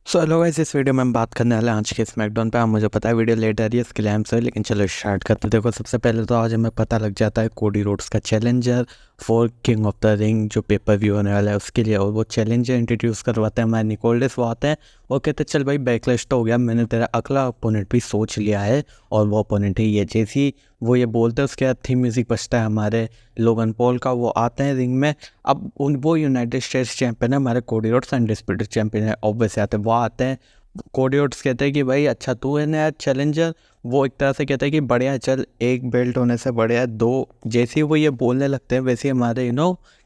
So hello guys, इस video में हम बात करने वाले हैं आज के स्मैकडाउन पे। आप मुझे पता है वीडियो लेट आ रही है, इसके लिए हम सर, लेकिन चलो स्टार्ट करते हैं। देखो, सबसे पहले तो आज हमें पता लग जाता है कोडी रोड्स का challenger for king of the ring जो पेपर व्यू होने वाला है उसके लिए। और वो चैलेंजर इंट्रोड्यूस करवाते हैं हमारे निकोल्डस। वो आते हैं, वो कहते हैं चल भाई बैकलैश तो हो गया, मैंने तेरा अगला ओपोनेंट भी सोच लिया है और वो ओपोनेंट है ये। जैसे ही वो ये बोलते हैं उसके बाद थीम म्यूजिक बजता है हमारे लोगन पॉल का। वो आते हैं रिंग में। अब वो यूनाइटेड स्टेट्स चैंपियन है, हमारे कोडी रोड्स अनडिस्प्यूटेड चैंपियन है, ऑब्वियस आते हैं। वो आते हैं, कोडी रोड्स कहते हैं कि भाई अच्छा तू है नया चैलेंजर। वो एक तरह से कहते हैं कि बढ़िया, चल एक बेल्ट होने से बढ़िया दो। जैसे ही वो ये बोलने लगते हैं वैसे ही हमारे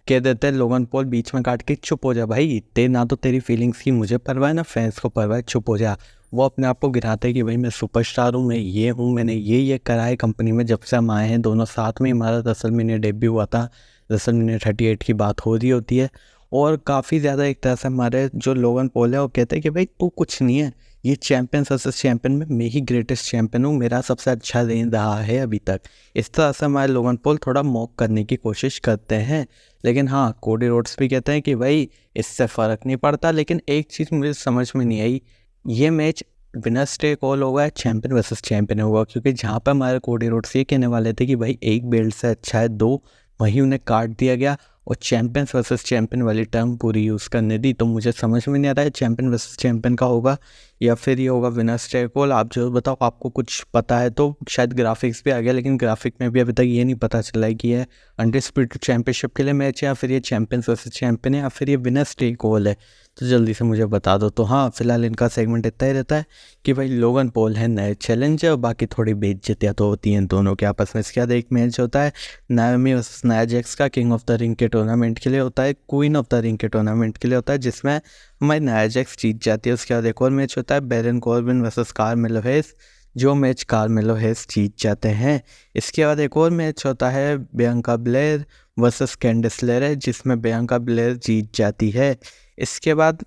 कह देते हैं लोगन पॉल बीच में काट के चुप हो जा भाई, ना तो तेरी फीलिंग्स की मुझे परवाह है ना फैंस को परवाह है, चुप हो जा। वो अपने आप को गिराते हैं कि भाई मैं सुपरस्टार हूँ, मैं ये हूँ, मैंने ये करा है कंपनी में। जब से हम आए हैं दोनों साथ में, हमारा रेसलमेनिया डेब्यू हुआ था, रेसलमेनिया 38 की बात हो रही होती है। और काफ़ी ज़्यादा एक तरह से हमारे जो लोगन पॉल है वो कहते हैं कि भाई तू कुछ नहीं है, ये चैंपियन वर्सेस चैंपियन में मैं ही ग्रेटेस्ट चैंपियन हूँ, मेरा सबसे अच्छा रेन रहा है अभी तक। इस तरह से हमारे लोगन पॉल थोड़ा मॉक करने की कोशिश करते हैं। लेकिन हाँ, कोडी रोड्स भी कहते हैं कि भाई इससे फ़र्क नहीं पड़ता। लेकिन एक चीज़ मुझे समझ में नहीं आई, ये मैच विनर्स टेक ऑल होगा, चैंपियन वर्सेस चैंपियन होगा। क्योंकि जहाँ पर हमारे कोडी रोड्स ये कहने वाले थे कि भाई एक बेल्ट से अच्छा है दो, वहीं उन्हें काट दिया गया और चैंपियंस वर्सेस चैंपियन वाली टर्म पूरी यूज़ करने दी। तो मुझे समझ में नहीं आ रहा है चैंपियन वर्सेस चैंपियन का होगा या फिर ये होगा विनर्स टेक ऑल। आप जो बताओ, आपको कुछ पता है तो। शायद ग्राफिक्स भी आ गया, लेकिन ग्राफिक में भी अभी तक ये नहीं पता चला है कि ये अनडिस्प्यूटेड चैंपियनशिप के लिए मैच है या फिर ये चैंपियंस वर्सेस चैंपियन है या फिर ये विनर्स टेक ऑल है। तो जल्दी से मुझे बता दो। तो हाँ, फिलहाल इनका सेगमेंट इतना ही रहता है कि भाई लोगन पॉल है नए चैलेंजर और बाकी थोड़ी बेइज्जतियाँ तो होती हैं दोनों के आपस में। इसके बाद एक मैच होता है नाओमी वर्सेस नाया जैक्स का, किंग ऑफ द रिंग के टूर्नामेंट के लिए होता है, क्वीन ऑफ द रिंग के टूर्नामेंट के लिए होता है, जिसमें हमारी नाया जैक्स जीत जाती है। उसके बाद एक और मैच होता है बैरन कॉर्बिन वर्सेस कार्मेलो हेस, जो मैच कार्मेलो हेस जीत जाते हैं। इसके बाद एक और मैच होता है बियांका ब्लेयर वर्सेस कैंडिस लेयर, जिसमें बियांका ब्लेयर जीत जाती है। इसके बाद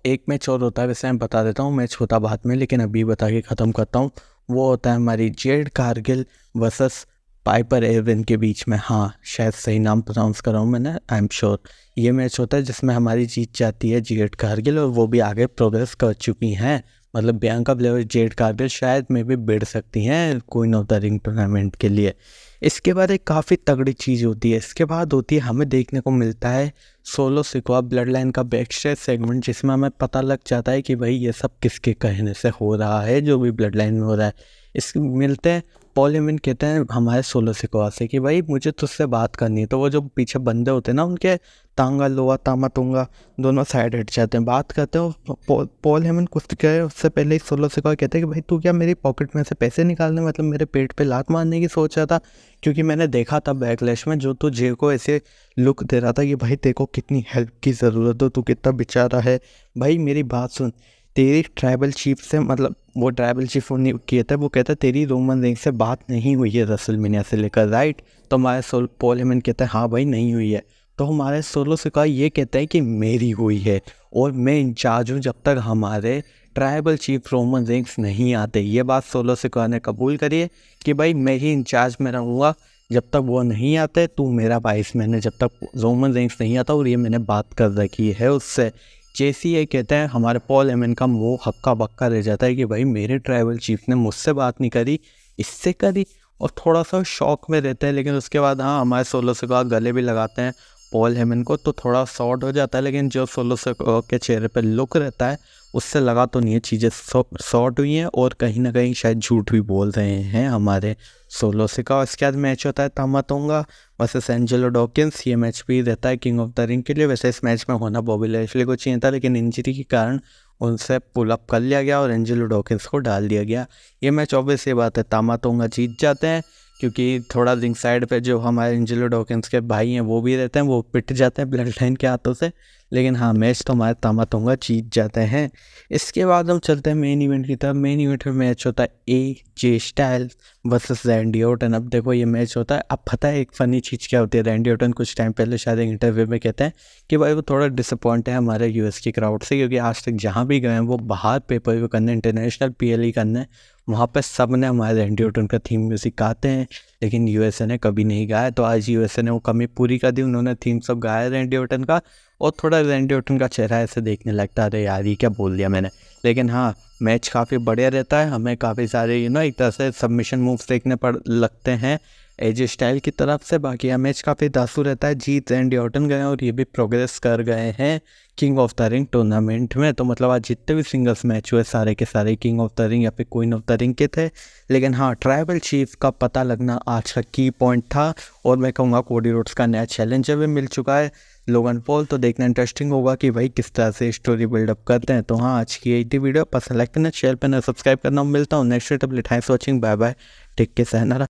एक मैच और होता है, वैसे मैं बता देता हूँ, मैच होता बाद में लेकिन अभी बता के ख़त्म करता हूँ। वो होता है हमारी Z Kargil versus Piper Avon के बीच में। हाँ, शायद सही नाम प्रोनाउंस कर रहा हूँ मैंने, आई एम श्योर। ये मैच होता है जिसमें हमारी जीत जाती है जेड कारगिल और वो भी आगे प्रोग्रेस कर चुकी हैं। मतलब बियांका ब्लेयर जेड कारगिल शायद में भी बिड़ सकती हैं queen of the ring tournament के लिए। इसके बाद एक काफ़ी तगड़ी चीज़ होती है, इसके बाद होती है हमें देखने को मिलता है सोलो सिक्वा ब्लड लाइन का बैक स्टेज सेगमेंट, जिसमें हमें पता लग जाता है कि भाई ये सब किसके कहने से हो रहा है, जो भी ब्लड लाइन में हो रहा है। इस मिलते हैं पॉल हेमन, कहते हैं हमारे सोलो सिक्वा से कि भाई मुझे तुझसे बात करनी है। तो वो जो पीछे बंदे होते हैं ना, उनके तांगा लोआ तामा तुंगा दोनों साइड हट जाते हैं, बात करते हैं। पॉल हेमन कुछ कहे उससे पहले ही सोलो सिक्वा कहते हैं कि भाई तू क्या मेरी पॉकेट में से पैसे निकालने, मतलब मेरे पेट पे लात मारने की सोच रहा था? क्योंकि मैंने देखा था बैकलैश में जो तू जे को ऐसे लुक दे रहा था कि भाई तेरे को कितनी हेल्प की ज़रूरत हो, तू कितना बेचारा है। भाई मेरी बात सुन, तेरी ट्राइबल चीफ से, मतलब वो ट्राइबल चीफ ने किया था, वो कहता है तेरी रोमन रेंज से बात नहीं हुई है रेसलमेनिया से लेकर, राइट? तो हमारे पॉल हेमन कहता है हाँ भाई नहीं हुई है। तो हमारे सोलो सिक्वा ये कहता है कि मेरी हुई है और मैं इंचार्ज हूँ जब तक हमारे ट्राइबल चीफ रोमन रेंज नहीं आते। ये बात सोलो सिक्वा ने कबूल करी है कि भाई मैं ही इंचार्ज में रहूँगा जब तक वो नहीं आते, तू मेरा वाइस मैन है जब तक रोमन रेंज नहीं आता। और ये मैंने बात कर रखी है उससे। जैसे ये कहते हैं हमारे पॉल हेमन का मुंह हक्का बक्का रह जाता है कि भाई मेरे ट्राइबल चीफ ने मुझसे बात नहीं करी, इससे करी, और थोड़ा सा शौक में रहते हैं। लेकिन उसके बाद हाँ, हमारे सोलो सिक्वा गले भी लगाते हैं पॉल हेमन को, तो थोड़ा शॉर्ट हो जाता है। लेकिन जो सोलो सिक्वा के चेहरे पर लुक रहता है उससे लगा तो नहीं है चीज़ें शॉर्ट हुई हैं और कहीं ना कहीं शायद झूठ भी बोल रहे हैं हमारे सोलो सिक्वा। इसके बाद मैच होता है तामा तोंगा वर्सेस एंजेलो डॉकिंस। ये मैच भी रहता है किंग ऑफ द रिंग के लिए। वैसे इस मैच में होना बॉबी लैशली को चाहिए था, लेकिन इंजरी के कारण उनसे पुल अप कर लिया गया और एंजेलो डॉकिंस को डाल दिया गया। ये मैच ऑब्वियस ये बात है तामा तोंगा जीत जाते हैं, क्योंकि थोड़ा रिंग साइड पे जो हमारे एंजेलो डॉकिंस के भाई हैं वो भी रहते हैं, वो पिट जाते हैं ब्लड लाइन के हाथों से। लेकिन हाँ, मैच तो हमारे तामा तोंगा जीत जाते हैं। इसके बाद हम चलते हैं मेन इवेंट की तरफ। मेन इवेंट में मैच होता है AJ styles versus Randy Orton. अब देखो ये मैच होता है, अब पता है एक फ़नी चीज़ क्या होती है, रैंडी ऑर्टन कुछ टाइम पहले शायद एक इंटरव्यू में कहते हैं कि भाई वो थोड़ा डिसअपॉइंट है हमारे US की क्राउड से, क्योंकि आज तक जहाँ भी गए हैं वो बाहर पेपर व्यू करने, इंटरनेशनल PLE करने, वहाँ पे सब ने हमारे रैंडी ऑर्टन का थीम म्यूज़िक गाते हैं, लेकिन USA ने कभी नहीं गाया। तो आज USA ने वो कमी पूरी कर दी, उन्होंने थीम सब गाया रैंडी ऑर्टन का और थोड़ा रैंडी ऑर्टन का चेहरा ऐसे देखने लगता है, अरे यार ये क्या बोल दिया मैंने। लेकिन हाँ, मैच काफ़ी बढ़िया रहता है, हमें काफ़ी सारे एक तरह से सबमिशन मूव्स देखने पड़ लगते हैं एजे स्टाइल की तरफ से। बाकी यह मैच काफ़ी दासू रहता है, जीत रैंडी ऑर्टन गए और ये भी प्रोग्रेस कर गए हैं king of the ring tournament में। तो मतलब आज जितने भी सिंगल्स मैच हुए सारे के सारे किंग ऑफ द रिंग या फिर क्वीन ऑफ द रिंग के थे। लेकिन हाँ, ट्राइबल चीफ का पता लगना आज का की पॉइंट था, और मैं कहूँगा कोडी रोड्स का नया चैलेंजर भी मिल चुका है लोगन पॉल। तो देखना इंटरेस्टिंग होगा कि भाई किस तरह से स्टोरी बिल्डअप करते हैं। तो हाँ, आज की यही थी वीडियो, पसंद लाइक करना, शेयर करना, सब्सक्राइब करना। मिलता हूँ next video. Thanks for watching, bye bye, take care, sayonara।